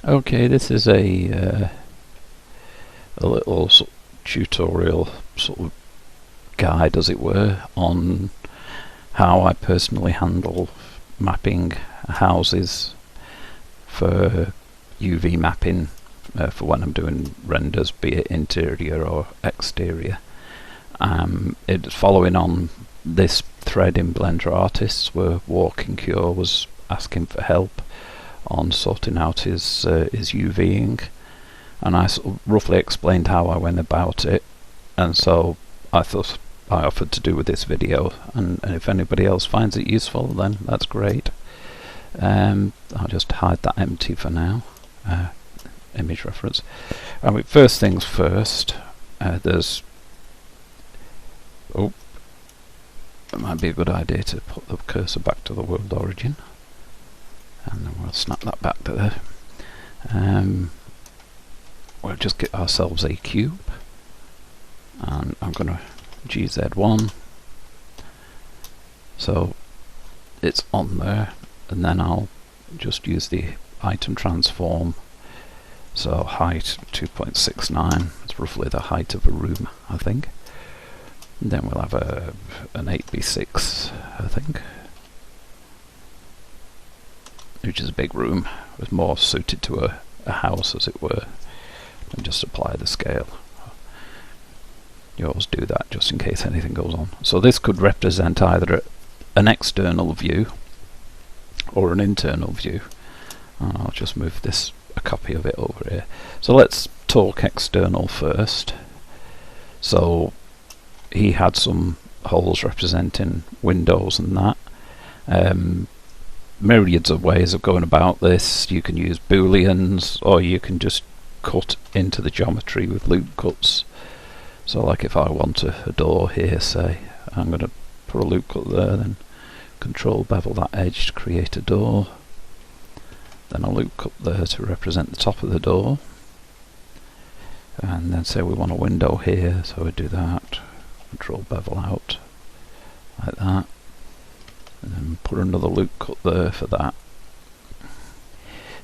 Okay, this is a little tutorial sort of guide, as it were, on how I personally handle mapping houses for UV mapping for when I'm doing renders, be it interior or exterior. It's following on this thread in Blender Artists where Walking Cure was asking for help on sorting out his UVing, and I sort of roughly explained how I went about it, and so I thought I offered to do with this video, and if anybody else finds it useful, then that's great. I'll just hide that empty for now. Image reference. First things first, it might be a good idea to put the cursor back to the world origin, and then we'll snap that back to there. We'll just get ourselves a cube, and I'm going to GZ1 so it's on there, and then I'll just use the item transform. So height 2.69, it's roughly the height of a room, I think. And then we'll have an 8x6, I think, which is a big room. It's more suited to a house, as it were, and just apply the scale. You always do that just in case anything goes on. So this could represent either an external view or an internal view. I'll just move a copy of it over here. So let's talk external first. So he had some holes representing windows and that. Myriads of ways of going about this. You can use booleans, or you can just cut into the geometry with loop cuts. So like if I want a door here, say, I'm going to put a loop cut there, then control bevel that edge to create a door, then a loop cut there to represent the top of the door, and then say we want a window here, so we do that, control bevel out like that, and then put another loop cut there for that.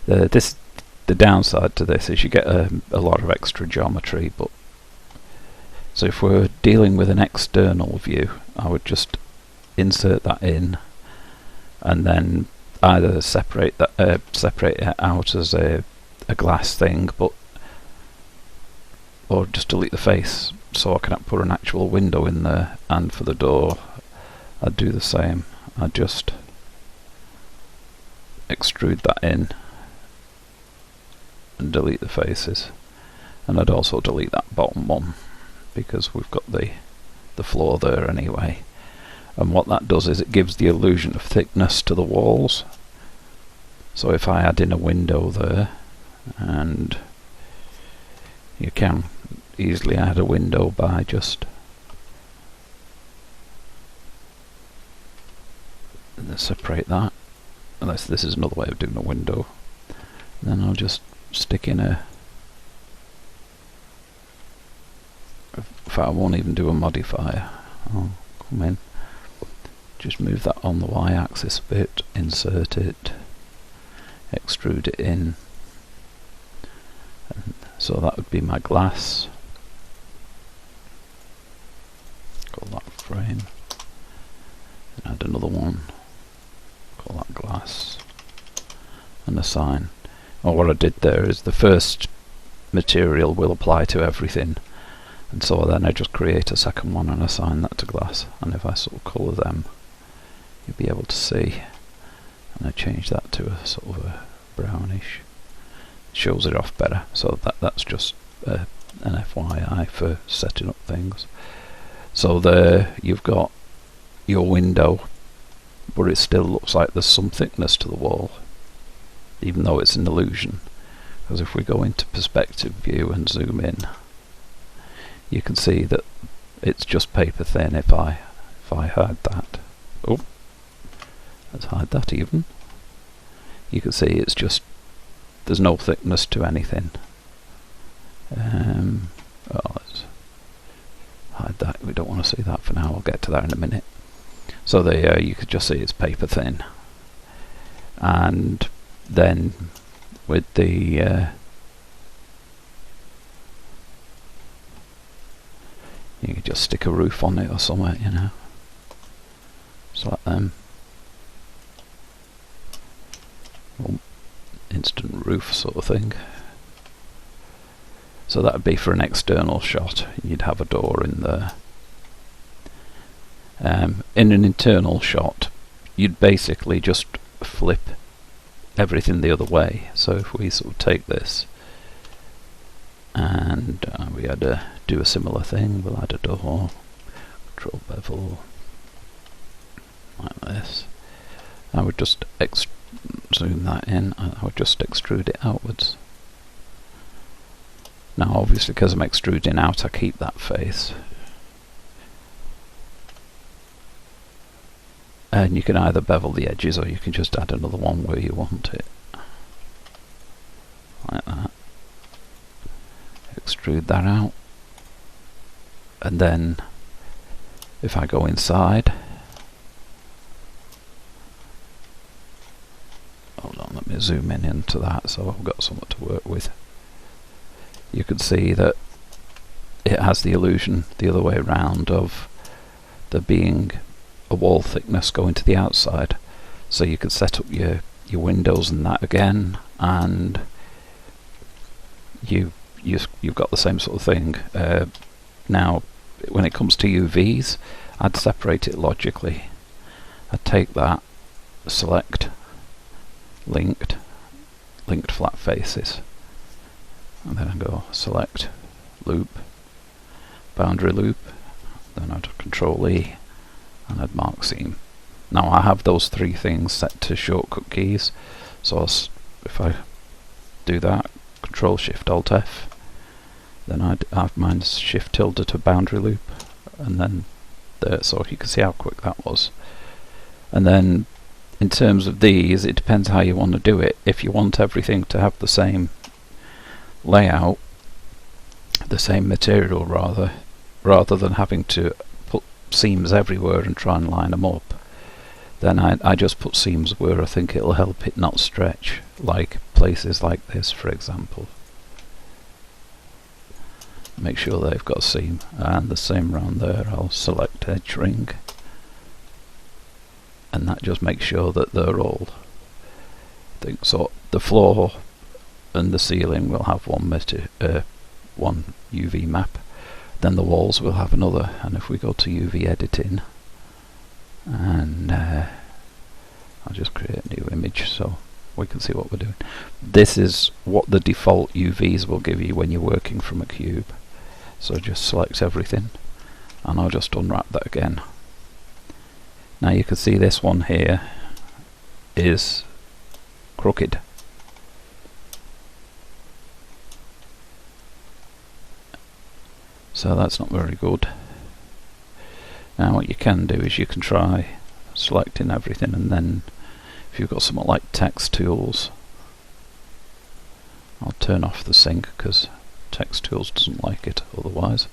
The downside to this is you get a lot of extra geometry, but so if we're dealing with an external view, I would just insert that in, and then either separate it out as a glass thing, or just delete the face, so I can put an actual window in there. And for the door, I'd do the same. I'd just extrude that in and delete the faces, and I'd also delete that bottom one, because we've got the floor there anyway. And what that does is it gives the illusion of thickness to the walls. So if I add in a window there, and you can easily add a window by just separate that, unless this is another way of doing a window. Then I'll just stick in in fact, I won't even do a modifier. I'll come in, just move that on the y-axis a bit, insert it, extrude it in, and so that would be my glass. Call that frame, and add another one, call that glass, and assign. Well, what I did there is the first material will apply to everything, and so then I just create a second one and assign that to glass. And if I sort of colour them, you'll be able to see, and I change that to a sort of a brownish. It shows it off better. So that's just an FYI for setting up things. So there you've got your window, but it still looks like there's some thickness to the wall, even though it's an illusion. Because if we go into perspective view and zoom in, you can see that it's just paper thin. If I hide that, let's hide that even. You can see it's just, there's no thickness to anything. Let's hide that. We don't want to see that for now. I'll get to that in a minute. So there, you could just see it's paper thin, and then with the you can just stick a roof on it or something, you know. Select them. Instant roof sort of thing. So that would be for an external shot. You'd have a door in there. In an internal shot, you'd basically just flip everything the other way. So if we sort of take this and we had to do a similar thing, we'll add a door, control bevel, like this. I would just zoom that in, and I would just extrude it outwards. Now obviously because I'm extruding out, I keep that face. And you can either bevel the edges or you can just add another one where you want it. Like that. Extrude that out. And then if I go inside, hold on, let me zoom in into that so I've got something to work with. You can see that it has the illusion the other way around of there being a wall thickness going to the outside, so you can set up your windows and that again, and you've got the same sort of thing. Now when it comes to UVs, I'd separate it logically. I'd take that, select linked flat faces, and then I go select loop, boundary loop, then I'd control E and I'd mark seam. Now I have those three things set to shortcut keys, so if I do that, control shift alt F, then I'd have mine shift tilde to boundary loop, and then there, so you can see how quick that was. And then in terms of these, it depends how you want to do it. If you want everything to have the same layout, the same material rather than having to put seams everywhere and try and line them up, then I just put seams where I think it'll help it not stretch, like places like this for example. Make sure they've got a seam, and the same round there. I'll select edge ring, and that just makes sure that they're all so the floor and the ceiling will have one UV map, then the walls will have another. And if we go to UV editing, and I'll just create a new image so we can see what we're doing. This is what the default UVs will give you when you're working from a cube. So just select everything, and I'll just unwrap that again. Now you can see this one here is crooked. So that's not very good. Now what you can do is you can try selecting everything, and then if you've got something like text tools, I'll turn off the sync because text tools doesn't like it otherwise,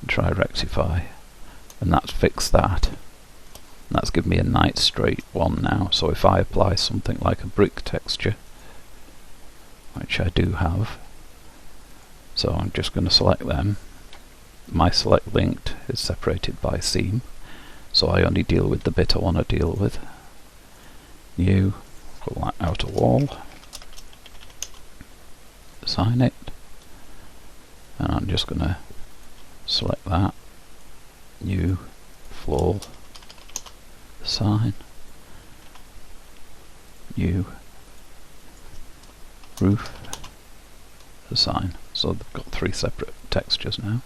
and try rectify, and that's fixed that. And that's given me a nice straight one now. So if I apply something like a brick texture, which I do have, so I'm just going to select them. My select linked is separated by seam, so I only deal with the bit I want to deal with. New, call that outer wall, assign it, and I'm just going to select that, new, floor, assign, new, roof, assign. So they've got three separate textures now.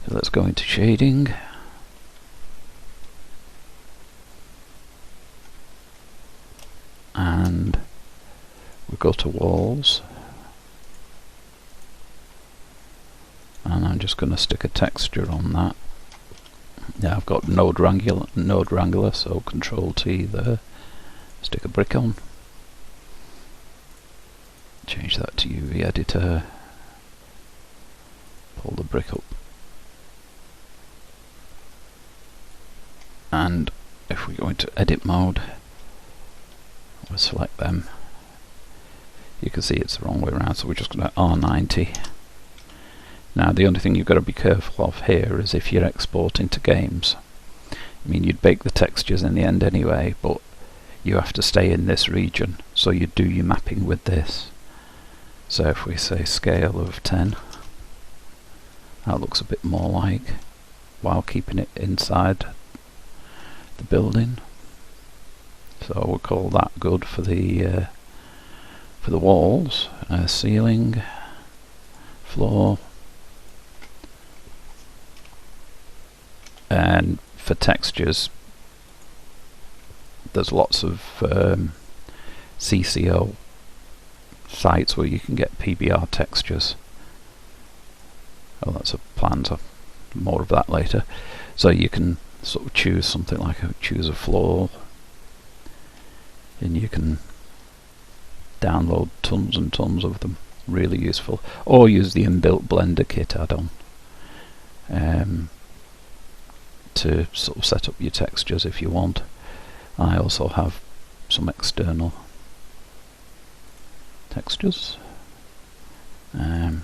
So let's go into shading, and we'll go to walls, and I'm just going to stick a texture on that. Yeah, I've got node wrangler, so control T there, stick a brick on, change that to UV editor, pull the brick up, and if we go into edit mode, we'll select them. you can see it's the wrong way around, so we're just going to R90. Now the only thing you've got to be careful of here is if you're exporting to games. I mean, you'd bake the textures in the end anyway, but you have to stay in this region, so you do your mapping with this. So if we say scale of 10, that looks a bit more like, while keeping it inside the building. So we'll call that good for the walls, ceiling, floor, and for textures, there's lots of CCO sites where you can get PBR textures. Oh, that's a plan, so more of that later. So you can sort of choose something like choose a floor, and you can download tons and tons of them, really useful, or use the inbuilt Blender kit add-on to sort of set up your textures if you want. I also have some external textures. I'll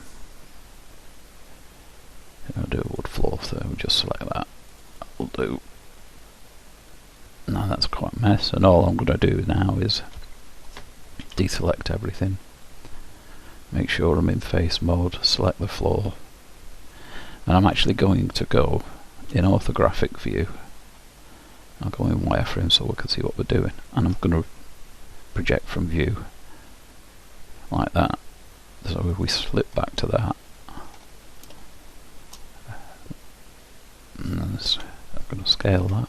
do a wood floor, so we'll just select that. I'll do. Now that's quite a mess, and all I'm going to do now is deselect everything, make sure I'm in face mode, select the floor, and I'm actually going to go in orthographic view. I'll go in wireframe so we can see what we're doing, and I'm going to project from view like that. So if we slip back to that, and I'm going to scale that.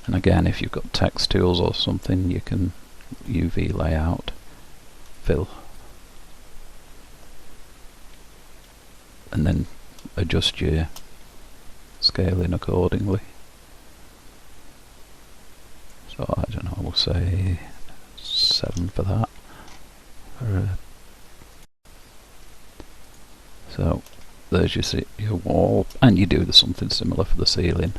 And again, if you've got text tools or something, you can UV layout, fill, and then adjust your scaling accordingly. So I don't know, we'll say 7 for that. So there's your wall, and you do something similar for the ceiling,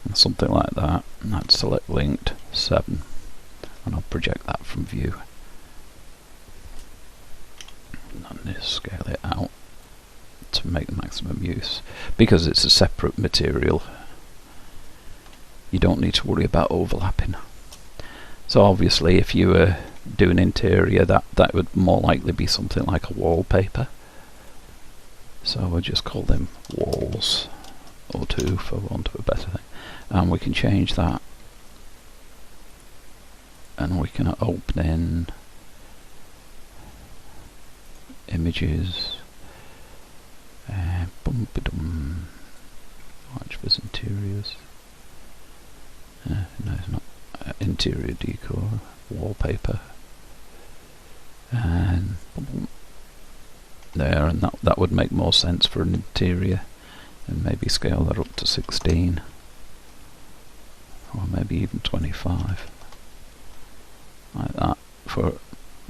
and something like that. And I'd select linked 7, and I'll project that from view, and just scale it out to make the maximum use. Because it's a separate material, you don't need to worry about overlapping. So obviously if you were doing interior, that would more likely be something like a wallpaper. So we'll just call them walls, or 2 for want of a better thing. And we can change that, and we can open in images, archivers, interiors, no it's not, interior decor, wallpaper, and there, and that would make more sense for an interior, and maybe scale that up to 16, or maybe even 25, like that for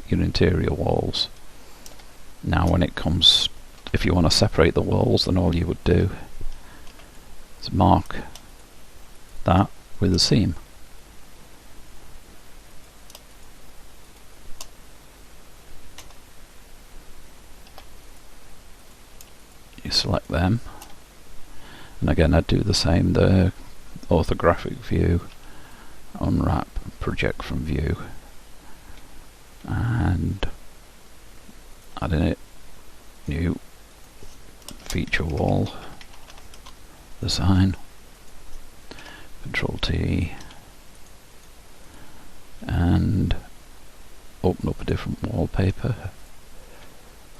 your interior walls. Now when it comes, if you want to separate the walls, then all you would do is mark that with a seam. You select them, and again I'd do the same, the orthographic view, unwrap, project from view, and add in it new feature wall, the sign, Control T, and open up a different wallpaper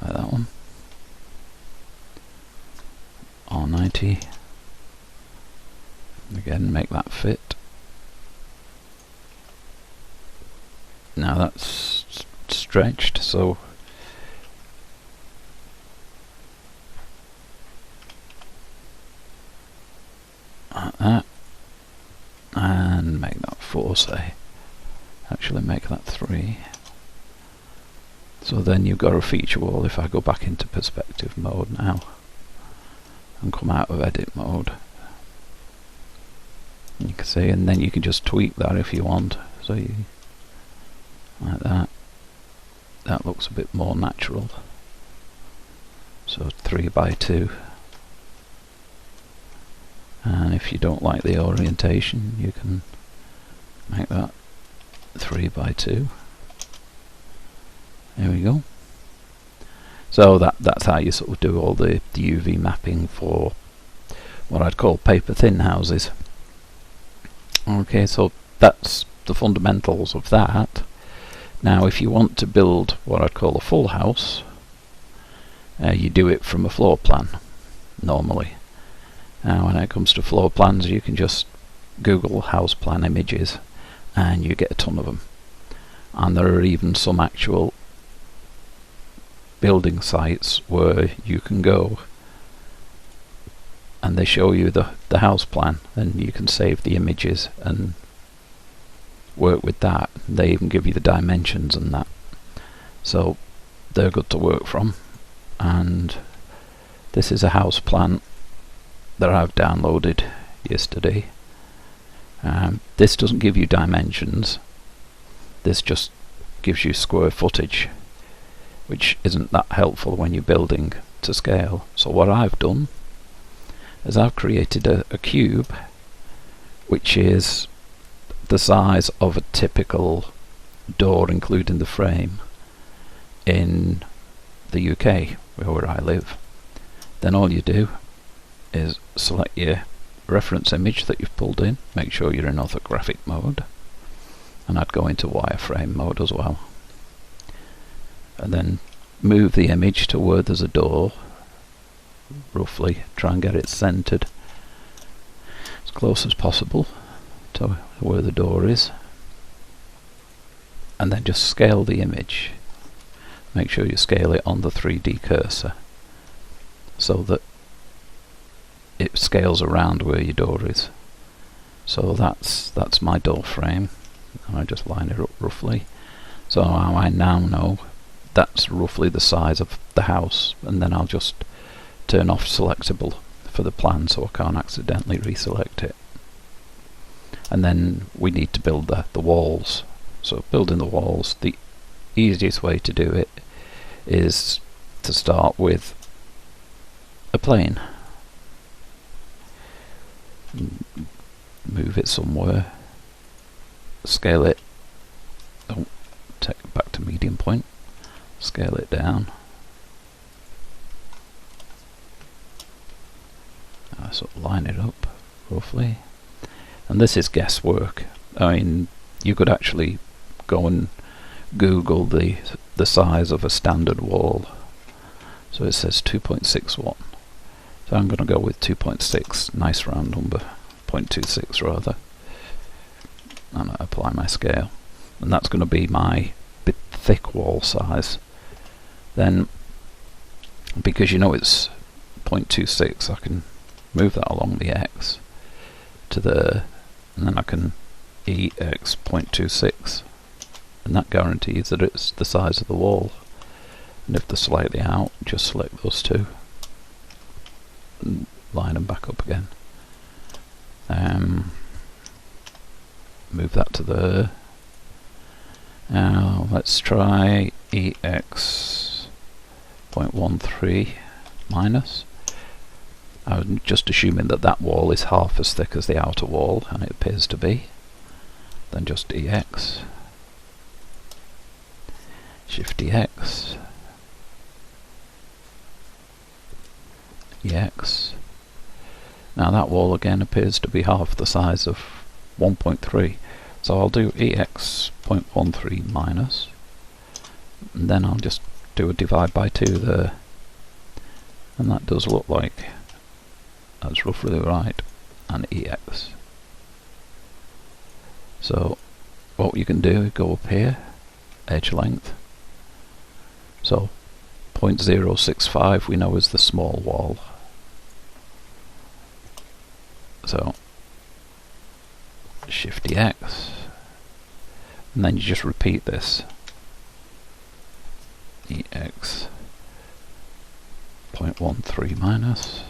like that one, R90, again make that fit. Now that's stretched, so like that, and make that 4, say. Actually make that 3. So then you've got a feature wall. If I go back into perspective mode now and come out of edit mode, you can see, and then you can just tweak that if you want. So you like that. That looks a bit more natural. So 3 by 2. And if you don't like the orientation, you can make that 3 by 2. There we go. So that's how you sort of do all the UV mapping for what I'd call paper thin houses. Okay, so that's the fundamentals of that. Now if you want to build what I'd call a full house, you do it from a floor plan normally. Now when it comes to floor plans, you can just Google house plan images and you get a ton of them. And there are even some actual building sites where you can go and they show you the house plan, and you can save the images and work with that. They even give you the dimensions and that, so they're good to work from. And this is a house plan that I've downloaded yesterday. This doesn't give you dimensions, this just gives you square footage, which isn't that helpful when you're building to scale. So what I've done is I've created a cube which is the size of a typical door including the frame in the UK where I live. Then all you do is select your reference image that you've pulled in, make sure you're in orthographic mode, and I'd go into wireframe mode as well, and then move the image to where there's a door, roughly try and get it centered as close as possible to where the door is, and then just scale the image. Make sure you scale it on the 3D cursor so that it scales around where your door is. So that's my door frame, and I just line it up roughly. So I now know that's roughly the size of the house, and then I'll just turn off selectable for the plan so I can't accidentally reselect it. And then we need to build the walls. So building the walls, the easiest way to do it is to start with a plane. Move it somewhere, scale it, take it back to medium point, scale it down. I sort of line it up roughly, and this is guesswork. I mean, you could actually go and Google the size of a standard wall. So it says 2.61. So I'm going to go with 2.6, nice round number, 0.26 rather, and I apply my scale, and that's going to be my bit thick wall size. Then, because you know it's 0.26, I can move that along the X to there, and then I can EX 0.26, and that guarantees that it's the size of the wall. And if they're slightly out, just select those two and line them back up again. Move that to there. Now let's try EX 0.13 minus. I'm just assuming that that wall is half as thick as the outer wall, and it appears to be. Then just EX, Shift EX, EX. Now that wall again appears to be half the size of 1.3, so I'll do EX 0.13 minus, and then I'll just do a divide by 2 there, and that does look like that's roughly right, and EX. So what you can do is go up here, edge length, so 0.065 we know is the small wall. So Shift the X, and then you just repeat this. EX 0.13 minus,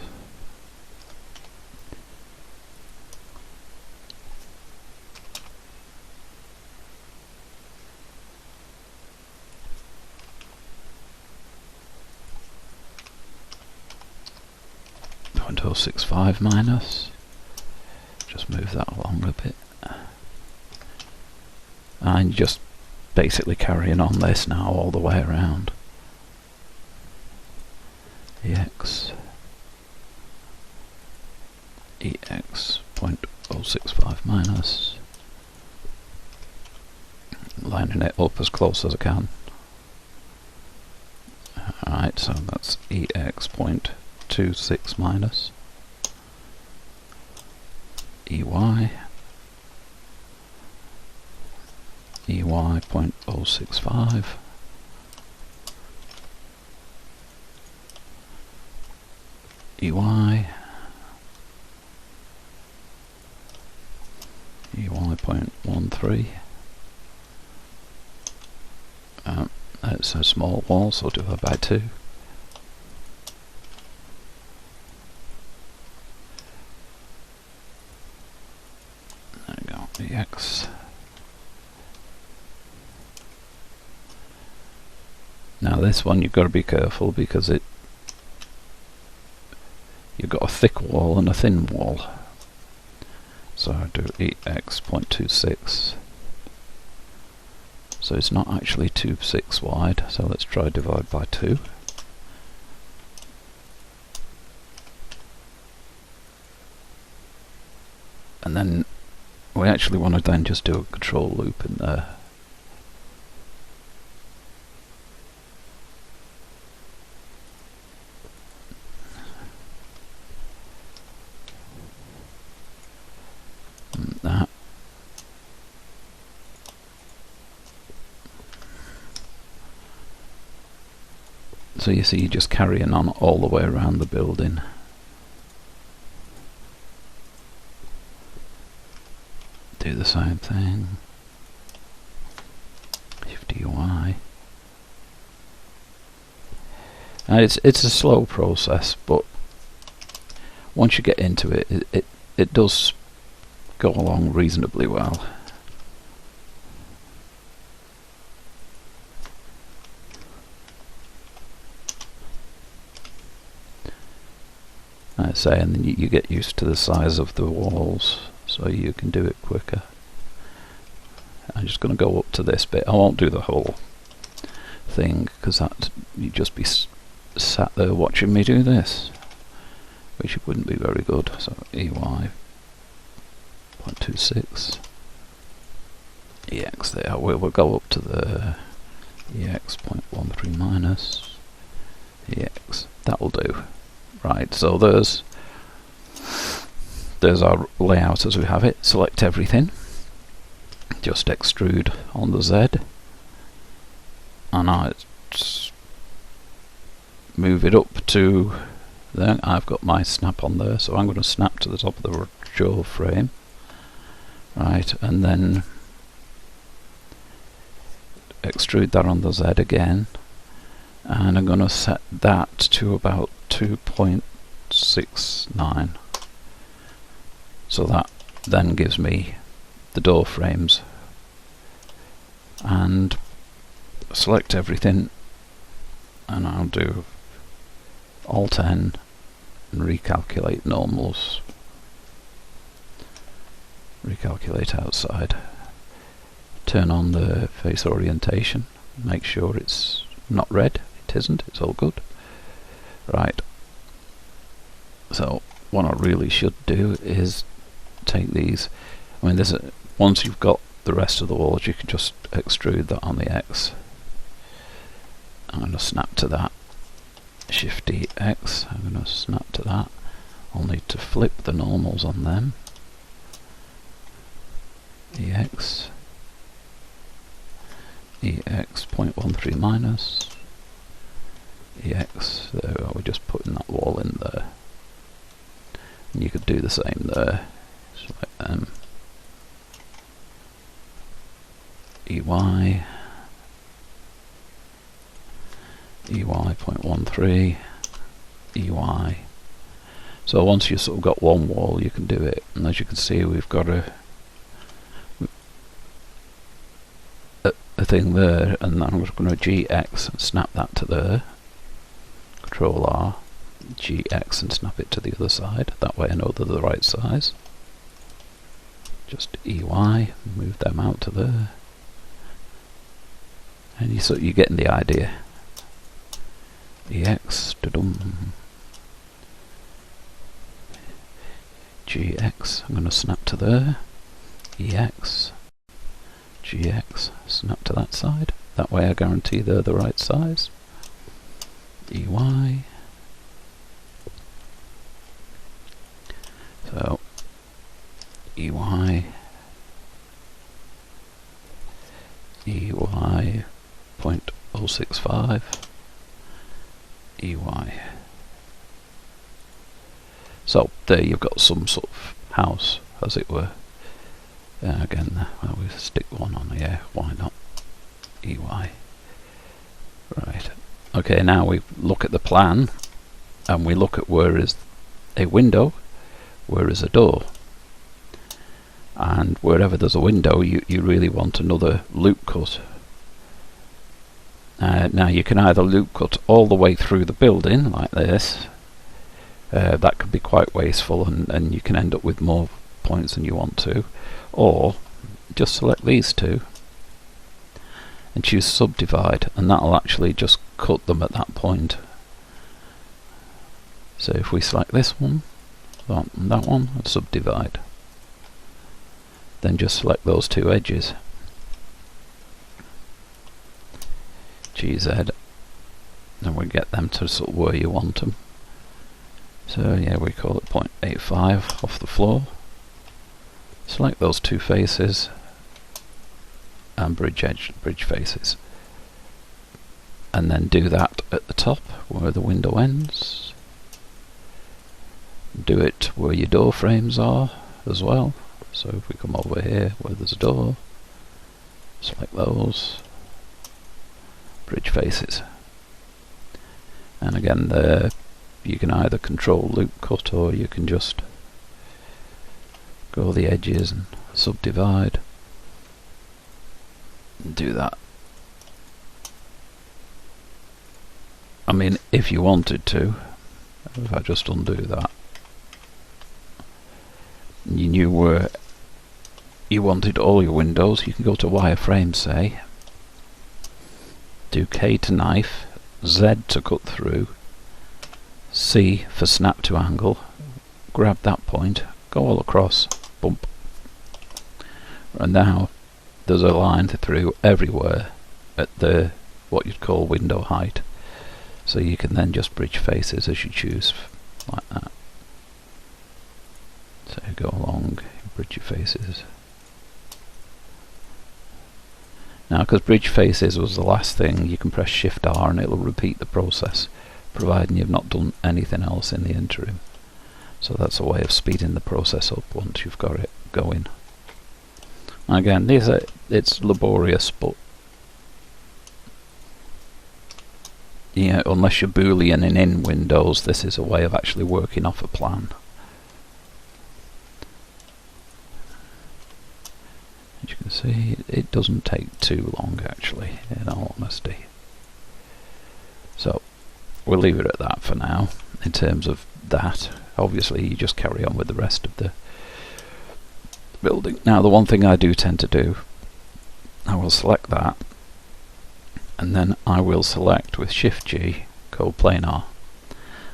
0.065 minus. Just move that along a bit. And just basically carrying on this now all the way around. EX 0.065 minus, lining it up as close as I can. Alright, so that's EX 0.26 minus, EY 0.065, EY 0.13. It's a small wall, so divide by 2. There we go, EX. Now this one you've got to be careful because you've got a thick wall and a thin wall. So I do EX 0.26. So it's not actually 2.6 wide, so let's try divide by 2. And then we actually want to then just do a control loop in there. And that. So you see, you're just carrying on all the way around the building. Do the same thing. 50 UI. And it's a slow process, but once you get into it, it does go along reasonably well. I say, and then you get used to the size of the walls, so you can do it quicker. I'm just going to go up to this bit. I won't do the whole thing because that you'd just be sat there watching me do this, which wouldn't be very good. So EY 0.26 EX there. We'll go up to the EX 0.13 minus EX. That'll do. Right, so there's our layout as we have it. Select everything, just extrude on the Z, and I move it up to there. I've got my snap on there, so I'm going to snap to the top of the jaw frame, right, and then extrude that on the Z again, and I'm going to set that to about 2.69. So that then gives me the door frames, and select everything, and I'll do Alt N and recalculate normals, recalculate outside, turn on the face orientation, make sure it's not red. It isn't, it's all good. Right, so what I really should do is take these, I mean once you've got the rest of the walls you can just extrude that on the X. I'm going to snap to that, Shift D X, I'm going to snap to that. I'll need to flip the normals on them, EX 0.13 minus EX, there we are, we're just putting that wall in there. And you could do the same there. Select them. EY 0.13 EY. So once you've sort of got one wall you can do it, and as you can see we've got a thing there, and then I'm just going to GX and snap that to there. Control R, GX and snap it to the other side. That way I know they're the right size. Just EY, move them out to there. And you're getting the idea. EX, da-dum. GX, I'm going to snap to there. EX, GX, snap to that side. That way I guarantee they're the right size. EY. So, EY, EY 0.065, EY. So there you've got some sort of house, as it were. Again, we stick one on here, why not? EY. Right. Okay, now we look at the plan, and we look at where is a window, where is a door. And wherever there's a window, you really want another loop cut. Now you can either loop cut all the way through the building, like this. That could be quite wasteful, and you can end up with more points than you want to. Or just select these two and choose subdivide, and that'll actually just cut them at that point. So if we select this one, that one, and subdivide, then just select those two edges, GZ, and we get them to sort of where you want them. So yeah, we call it 0.85 off the floor. Select those two faces and bridge faces, and then do that at the top where the window ends. Do it where your door frames are as well. So if we come over here where there's a door, select those, bridge faces, and again there you can either control loop cut, or you can just go the edges and subdivide and do that. I mean, if you wanted to, if I just undo that, you knew where you wanted all your windows, you can go to wireframe, say, do K to knife, Z to cut through, C for snap to angle, grab that point, go all across, bump, and now there's a line through everywhere at the what you'd call window height, so you can then just bridge faces as you choose, like that. So go along, bridge your faces. Now because bridge faces was the last thing, you can press Shift R and it'll repeat the process, providing you've not done anything else in the interim. So that's a way of speeding the process up once you've got it going. Again, it's laborious, but yeah, unless you're Boolean and in Windows, this is a way of actually working off a plan. As you can see, it doesn't take too long actually, in all honesty. So we'll leave it at that for now in terms of that. Obviously you just carry on with the rest of the building. Now the one thing I do tend to do, I will select that, and then I will select with Shift G coplanar,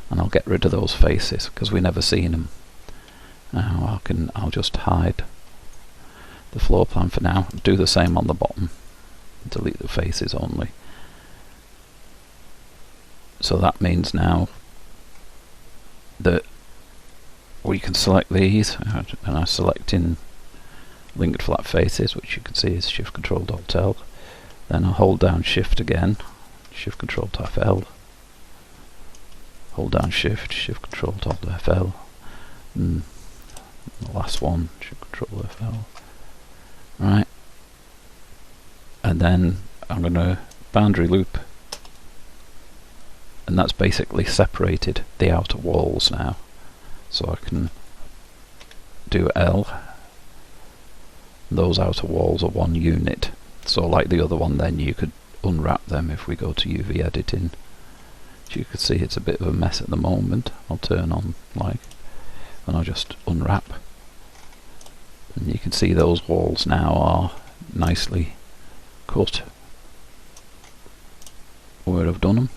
and I'll get rid of those faces because we never seen them. Now I'll just hide the floor plan for now, do the same on the bottom, delete the faces only. So that means now that we can select these, and I'm selecting linked flat faces, which you can see is Shift Control Alt L. Then I'll hold down Shift again, Shift Control F L, hold down Shift, Shift Control Alt F L, and the last one, Shift Control F L. Right, and then I'm going to boundary loop, and that's basically separated the outer walls now. So I can do L, those outer walls are one unit, so like the other one then you could unwrap them if we go to UV editing, As you can see, it's a bit of a mess at the moment. I'll turn on like, and I'll just unwrap, and you can see those walls now are nicely cut where I've done them.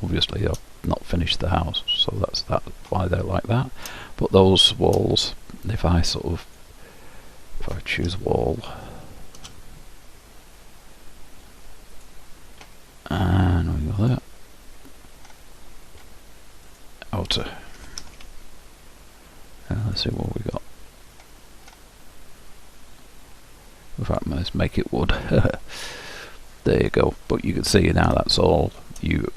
Obviously I've not finished the house, so that's why they're like that. But those walls, if I choose wall and we go there, outer, let's see what we got. In fact, let's make it wood. There you go. But you can see now that's all you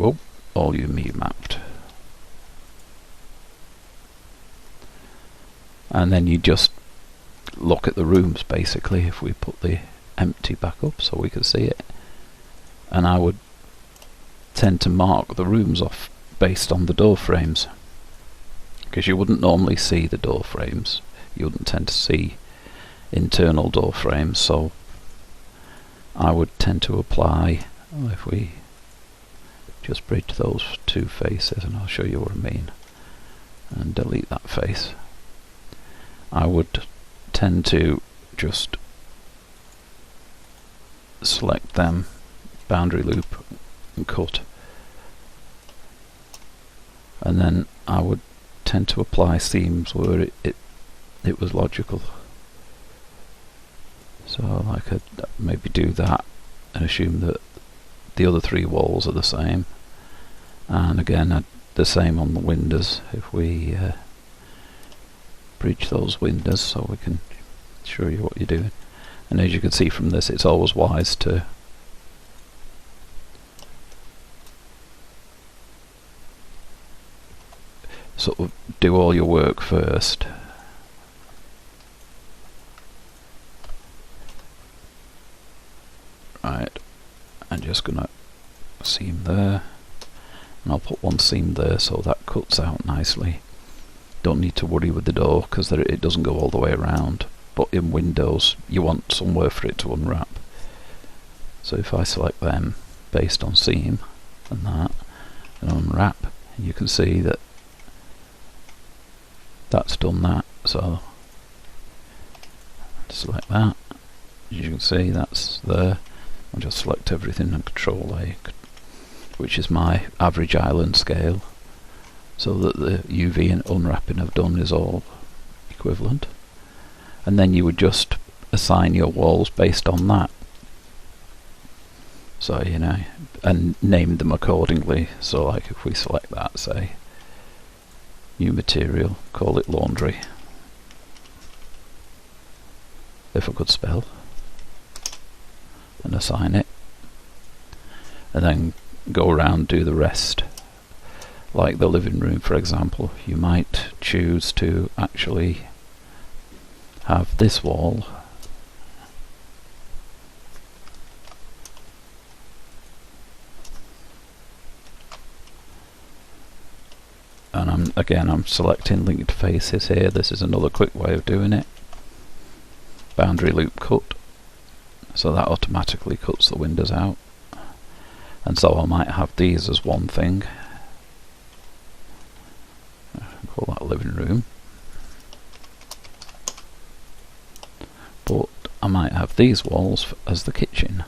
mapped. And then you just look at the rooms basically. If we put the empty back up so we can see it, and I would tend to mark the rooms off based on the door frames, because you wouldn't normally see the door frames. You wouldn't tend to see internal door frames, so I would tend to apply, if we just bridge those two faces, and I'll show you what I mean, and delete that face, I would tend to just select them, boundary loop and cut, and then I would tend to apply seams where it was logical. So I could maybe do that and assume that the other three walls are the same, and again the same on the windows. If we bridge those windows so we can show you what you're doing, and as you can see from this, it's always wise to sort of do all your work first. Right, I'm just gonna seam there, and I'll put one seam there so that cuts out nicely. Don't need to worry with the door because it doesn't go all the way around, but in windows you want somewhere for it to unwrap. So if I select them based on seam and that, and unwrap, you can see that that's done that. So select that, as you can see that's there. I'll just select everything and Control A, which is my average island scale, so that the UV and unwrapping I've done is all equivalent. And then you would just assign your walls based on that. So, you know, and name them accordingly. So like if we select that, say, new material, call it laundry, if I could spell, and assign it, and then go around, do the rest. Like the living room, for example, you might choose to actually have this wall and I'm selecting linked faces here. This is another quick way of doing it. Boundary loop cut, so that automatically cuts the windows out. And so I might have these as one thing, call that living room, but I might have these walls as the kitchen.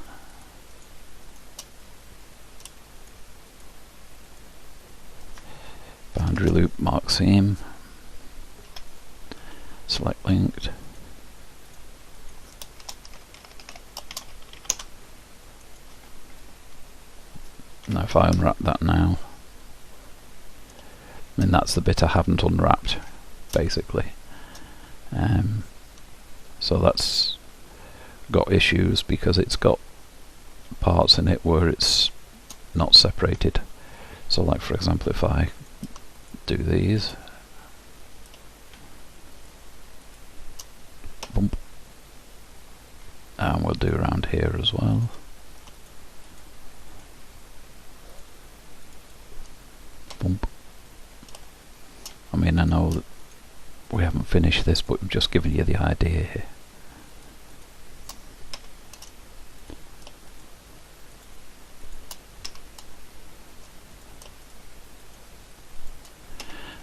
Boundary loop, mark seam, select linked, now if I unwrap that now, I mean that's the bit I haven't unwrapped basically, so that's got issues because it's got parts in it where it's not separated. So like for example, if I do these, bump, and we'll do around here as well, bump. I mean, I know that we haven't finished this, but I'm just giving you the idea here.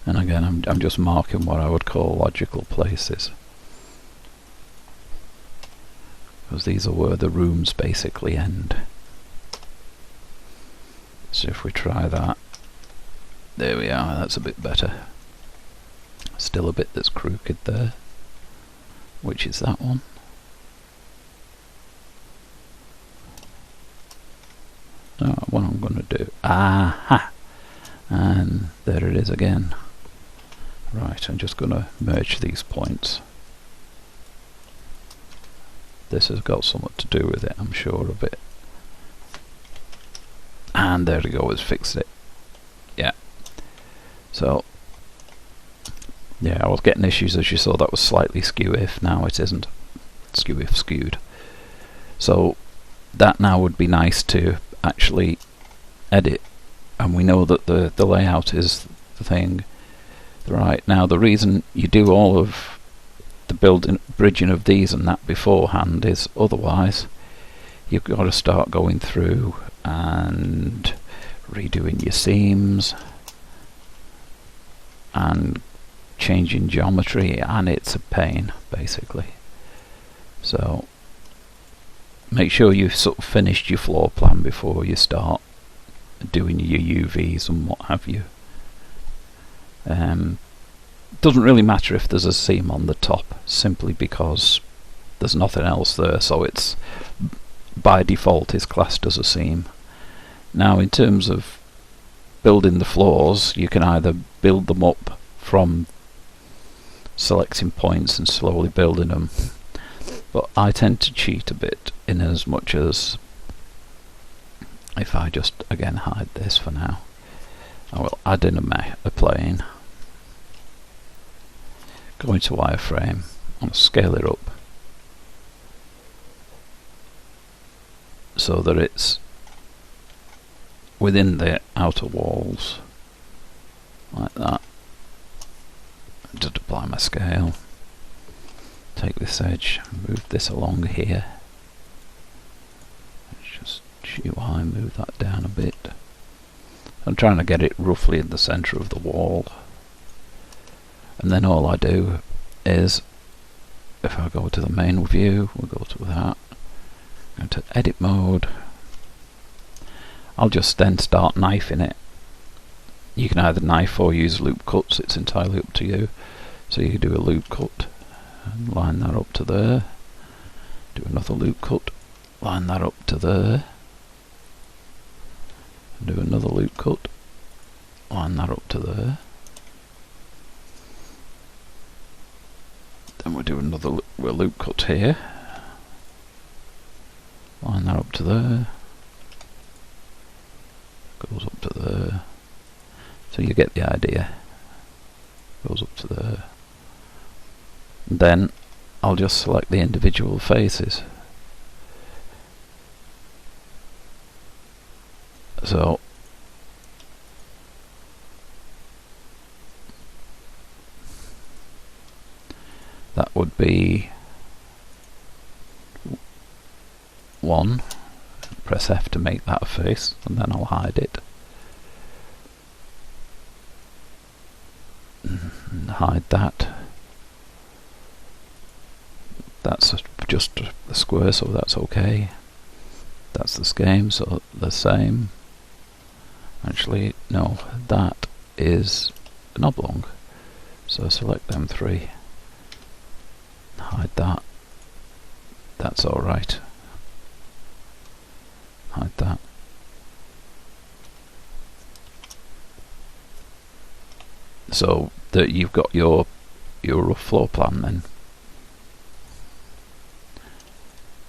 And again, I'm just marking what I would call logical places, because these are where the rooms basically end. So if we try that, there we are, that's a bit better. Still a bit that's crooked there, which is that one. What I'm going to do, aha, and there it is again. Right, I'm just going to merge these points. This has got something to do with it, I'm sure of it. And there we go, it's fixed it. Yeah. So, yeah, I was getting issues, as you saw. That was slightly skew-if, now it isn't. Skew-if skewed. So, that now would be nice to actually edit. And we know that the layout is the thing. Right, now the reason you do all of the bridging of these and that beforehand is otherwise you've got to start going through and redoing your seams and changing geometry, and it's a pain basically. So make sure you've sort of finished your floor plan before you start doing your UVs and what have you. Doesn't really matter if there's a seam on the top, simply because there's nothing else there, so it's by default is classed as a seam. Now in terms of building the floors, you can either build them up from selecting points and slowly building them, but I tend to cheat a bit in as much as, if I just again hide this for now, I will add in a plane, go into wireframe, and scale it up so that it's within the outer walls, like that. Just apply my scale, take this edge, move this along here, just GUI, move that down a bit. I'm trying to get it roughly in the centre of the wall. And then all I do is, if I go to the main view, we'll go to that, go to edit mode, I'll just then start knifing it. You can either knife or use loop cuts, it's entirely up to you. So you can do a loop cut and line that up to there, do another loop cut, line that up to there, and do another loop cut, line that up to there. Then we'll do another loop cut here, line that up to there, goes up to there, so you get the idea, goes up to there. And then I'll just select the individual faces. So that would be 1. Press F to make that a face, and then I'll hide it. And hide that. That's just a square, so that's okay. That's the same, so the same. Actually, no, that is an oblong. So select them 3. Hide that. That's alright. Hide that. So that you've got your rough floor plan then.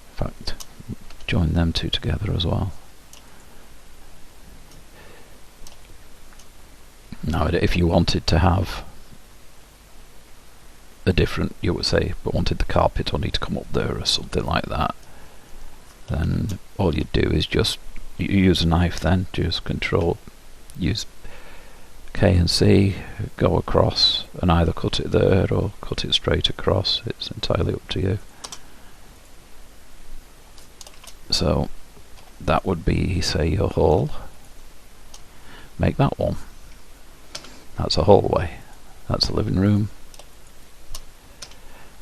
In fact, join them 2 together as well. Now if you wanted to have a different, you would say, but wanted the carpet only to come up there or something like that, then all you do is just you use a knife, then just control, use K and C, go across and either cut it there or cut it straight across. It's entirely up to you. So that would be, say, your hall. Make that one. That's a hallway. That's the living room.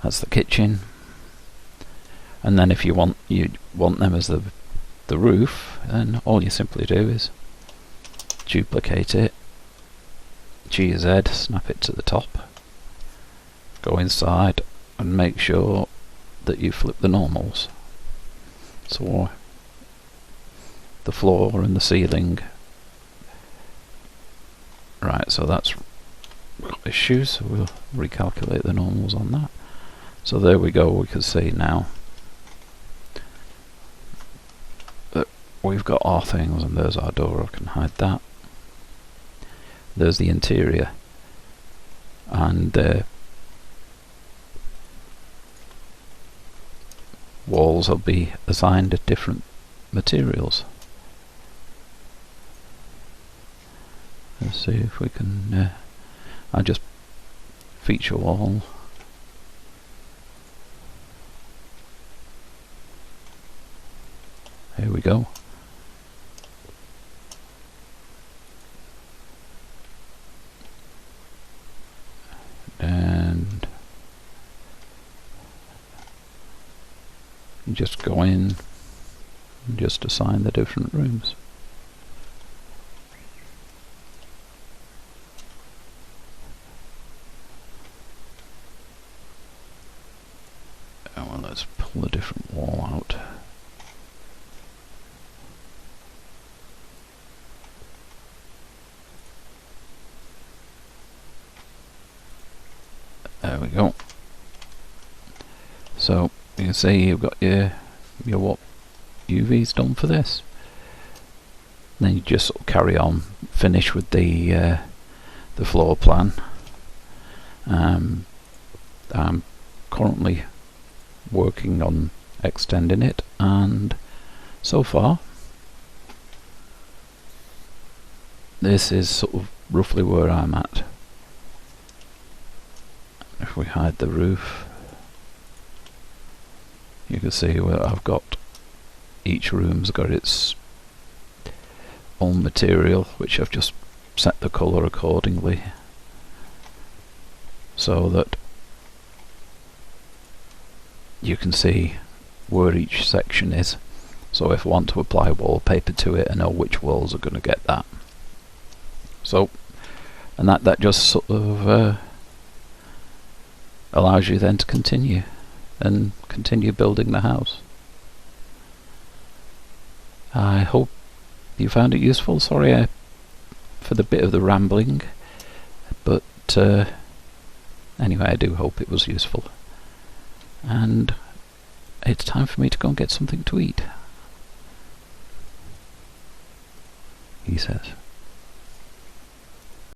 That's the kitchen. And then if you want them as the roof, then all you simply do is duplicate it, GZ, snap it to the top, go inside and make sure that you flip the normals. So the floor and the ceiling. Right, so that's issues, so we'll recalculate the normals on that. So there we go, we can see now that we've got our things, and there's our door, I can hide that. There's the interior, and walls will be assigned different materials. Let's see if we can, I just feature wall. Here we go. And just go in and just assign the different rooms. Oh, well, let's pull a different wall out. There we go. So you can see you've got your what UV's done for this. Then you just sort of carry on, finish with the floor plan. I'm currently working on extending it, and so far this is sort of roughly where I'm at. If we hide the roof, you can see where I've got each room's got its own material, which I've just set the colour accordingly so that you can see where each section is. So if I want to apply wallpaper to it, I know which walls are going to get that. So, and that just sort of allows you then to continue building the house. I hope you found it useful. Sorry for the bit of the rambling, but anyway, I do hope it was useful. And it's time for me to go and get something to eat, he says.